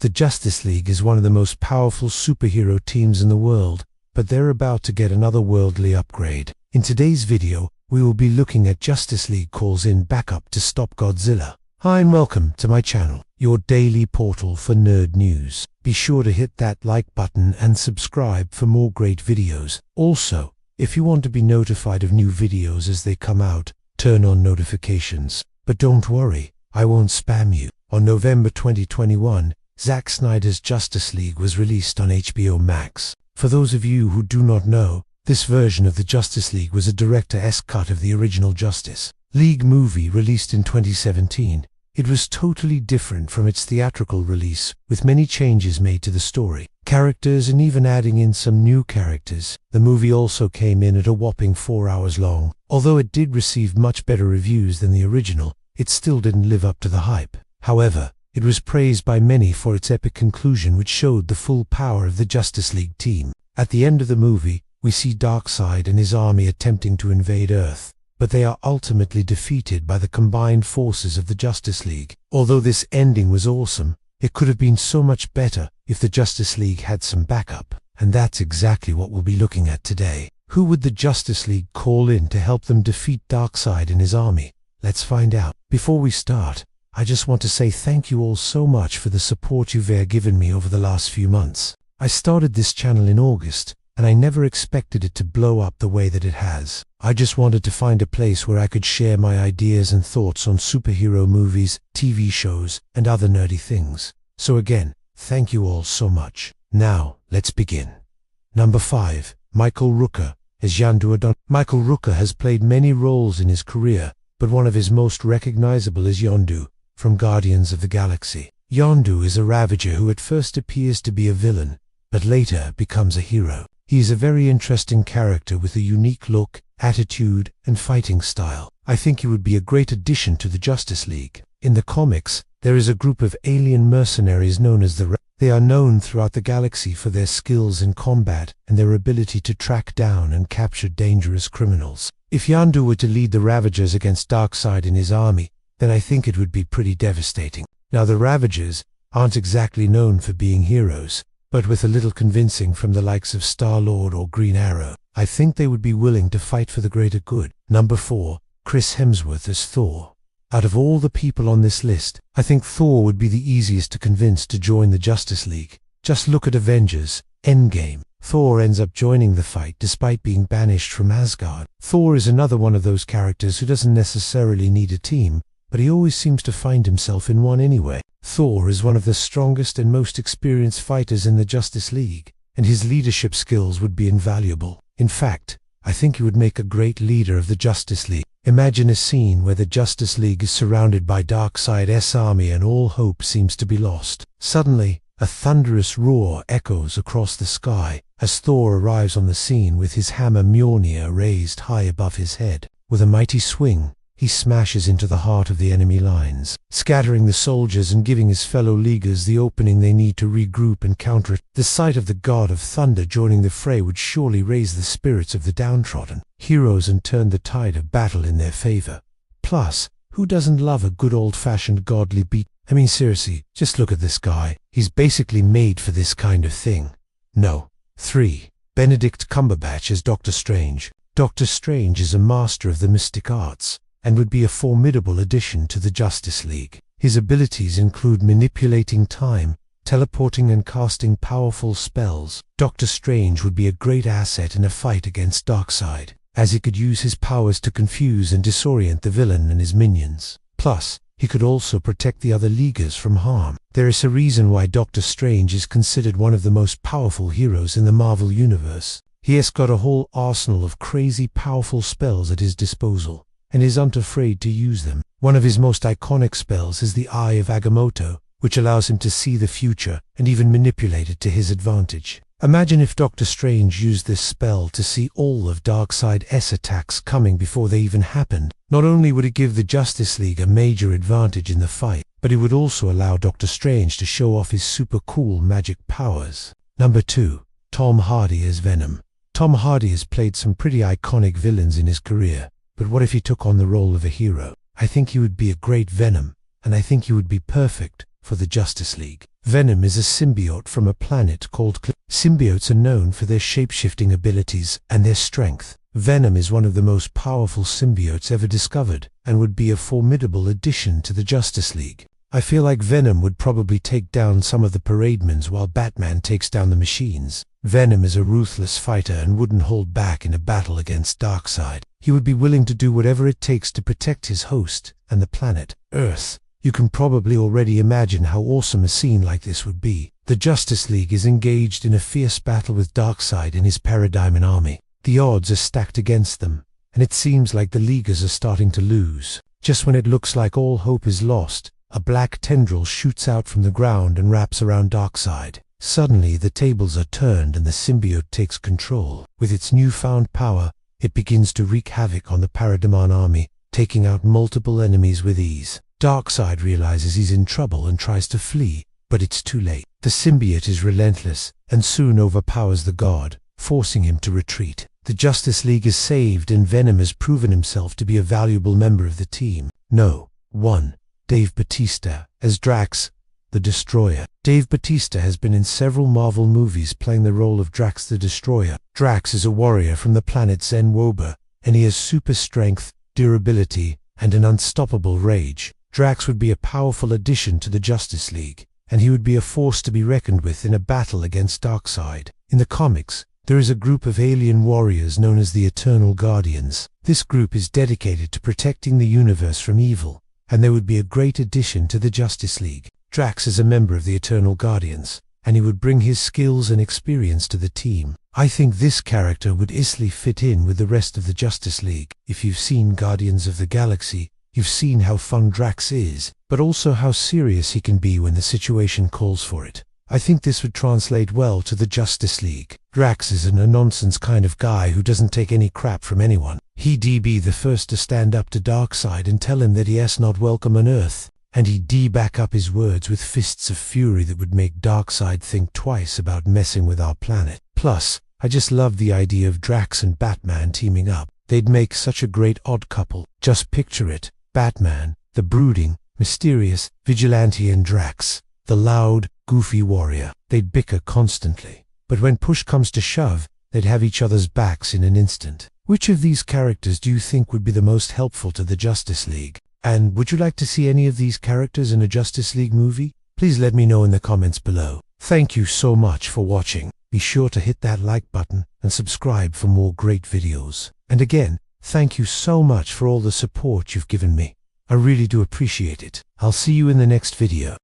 The Justice League is one of the most powerful superhero teams in the world, but they're about to get another worldly upgrade. In today's video, we will be looking at Justice League calls in backup to stop Godzilla. Hi and welcome to my channel, your daily portal for nerd news. Be sure to hit that like button and subscribe for more great videos. Also, if you want to be notified of new videos as they come out, turn on notifications. But don't worry, I won't spam you. On November 2021, Zack Snyder's Justice League was released on HBO Max. For those of you who do not know, this version of the Justice League was a director's cut of the original Justice League movie released in 2017. It was totally different from its theatrical release, with many changes made to the story, characters, and even adding in some new characters. The movie also came in at a whopping 4 hours long. Although it did receive much better reviews than the original, it still didn't live up to the hype. However, it was praised by many for its epic conclusion, which showed the full power of the Justice League team. At the end of the movie, we see Darkseid and his army attempting to invade Earth, but they are ultimately defeated by the combined forces of the Justice League. Although this ending was awesome, it could have been so much better if the Justice League had some backup. And that's exactly what we'll be looking at today. Who would the Justice League call in to help them defeat Darkseid and his army? Let's find out. Before we start, I just want to say thank you all so much for the support you've given me over the last few months. I started this channel in August, and I never expected it to blow up the way that it has. I just wanted to find a place where I could share my ideas and thoughts on superhero movies, TV shows, and other nerdy things. So again, thank you all so much. Now, let's begin. Number 5. Michael Rooker as Yondu Adon. Michael Rooker has played many roles in his career, but one of his most recognizable is Yondu from Guardians of the Galaxy. Yondu is a Ravager who at first appears to be a villain, but later becomes a hero. He is a very interesting character with a unique look, attitude, and fighting style. I think he would be a great addition to the Justice League. In the comics, there is a group of alien mercenaries known as the They are known throughout the galaxy for their skills in combat and their ability to track down and capture dangerous criminals. If Yondu were to lead the Ravagers against Darkseid and his army, then I think it would be pretty devastating. Now, the Ravagers aren't exactly known for being heroes, but with a little convincing from the likes of Star-Lord or Green Arrow, I think they would be willing to fight for the greater good. Number 4. Chris Hemsworth as Thor. Out of all the people on this list, I think Thor would be the easiest to convince to join the Justice League. Just look at Avengers Endgame. Thor ends up joining the fight despite being banished from Asgard. Thor is another one of those characters who doesn't necessarily need a team, but he always seems to find himself in one anyway. Thor is one of the strongest and most experienced fighters in the Justice League, and his leadership skills would be invaluable. In fact, I think he would make a great leader of the Justice League. Imagine a scene where the Justice League is surrounded by Darkseid's army and all hope seems to be lost. Suddenly, a thunderous roar echoes across the sky as Thor arrives on the scene with his hammer Mjolnir raised high above his head. With a mighty swing, he smashes into the heart of the enemy lines, scattering the soldiers and giving his fellow Leaguers the opening they need to regroup and counter it. The sight of the God of Thunder joining the fray would surely raise the spirits of the downtrodden heroes and turn the tide of battle in their favor. Plus, who doesn't love a good old-fashioned godly beat? I mean, seriously, just look at this guy. He's basically made for this kind of thing. No. 3. Benedict Cumberbatch as Doctor Strange. Doctor Strange is a master of the mystic arts, and would be a formidable addition to the Justice League. His abilities include manipulating time, teleporting, and casting powerful spells. Doctor Strange would be a great asset in a fight against Darkseid, as he could use his powers to confuse and disorient the villain and his minions. Plus, he could also protect the other Leaguers from harm. There is a reason why Doctor Strange is considered one of the most powerful heroes in the Marvel Universe. He has got a whole arsenal of crazy powerful spells at his disposal, and isn't afraid to use them. One of his most iconic spells is the Eye of Agamotto, which allows him to see the future and even manipulate it to his advantage. Imagine if Doctor Strange used this spell to see all of Darkseid's attacks coming before they even happened. Not only would it give the Justice League a major advantage in the fight, but it would also allow Doctor Strange to show off his super cool magic powers. Number 2. Tom Hardy as Venom. Tom Hardy has played some pretty iconic villains in his career, but what if he took on the role of a hero? I think he would be a great Venom, and I think he would be perfect for the Justice League. Venom is a symbiote from a planet called Symbiotes are known for their shape-shifting abilities and their strength. Venom is one of the most powerful symbiotes ever discovered and would be a formidable addition to the Justice League. I feel like Venom would probably take down some of the parademons while Batman takes down the machines. Venom is a ruthless fighter and wouldn't hold back in a battle against Darkseid. He would be willing to do whatever it takes to protect his host and the planet, Earth. You can probably already imagine how awesome a scene like this would be. The Justice League is engaged in a fierce battle with Darkseid and his Parademon army. The odds are stacked against them, and it seems like the Leaguers are starting to lose. Just when it looks like all hope is lost, a black tendril shoots out from the ground and wraps around Darkseid. Suddenly, the tables are turned and the symbiote takes control. With its newfound power, it begins to wreak havoc on the Parademon army, taking out multiple enemies with ease. Darkseid realizes he's in trouble and tries to flee, but it's too late. The symbiote is relentless and soon overpowers the god, forcing him to retreat. The Justice League is saved and Venom has proven himself to be a valuable member of the team. No. 1. Dave Bautista as Drax, the Destroyer. Dave Bautista has been in several Marvel movies playing the role of Drax the Destroyer. Drax is a warrior from the planet Zenwoba, and he has super strength, durability, and an unstoppable rage. Drax would be a powerful addition to the Justice League, and he would be a force to be reckoned with in a battle against Darkseid. In the comics, there is a group of alien warriors known as the Eternal Guardians. This group is dedicated to protecting the universe from evil, and they would be a great addition to the Justice League. Drax is a member of the Eternal Guardians, and he would bring his skills and experience to the team. I think this character would easily fit in with the rest of the Justice League. If you've seen Guardians of the Galaxy, you've seen how fun Drax is, but also how serious he can be when the situation calls for it. I think this would translate well to the Justice League. Drax is a no-nonsense kind of guy who doesn't take any crap from anyone. He'd be the first to stand up to Darkseid and tell him that he is not welcome on Earth, and he'd back up his words with fists of fury that would make Darkseid think twice about messing with our planet. Plus, I just love the idea of Drax and Batman teaming up. They'd make such a great odd couple. Just picture it. Batman, the brooding, mysterious, vigilante, and Drax, the loud, goofy warrior. They'd bicker constantly, but when push comes to shove, they'd have each other's backs in an instant. Which of these characters do you think would be the most helpful to the Justice League? And would you like to see any of these characters in a Justice League movie? Please let me know in the comments below. Thank you so much for watching. Be sure to hit that like button and subscribe for more great videos. And again, thank you so much for all the support you've given me. I really do appreciate it. I'll see you in the next video.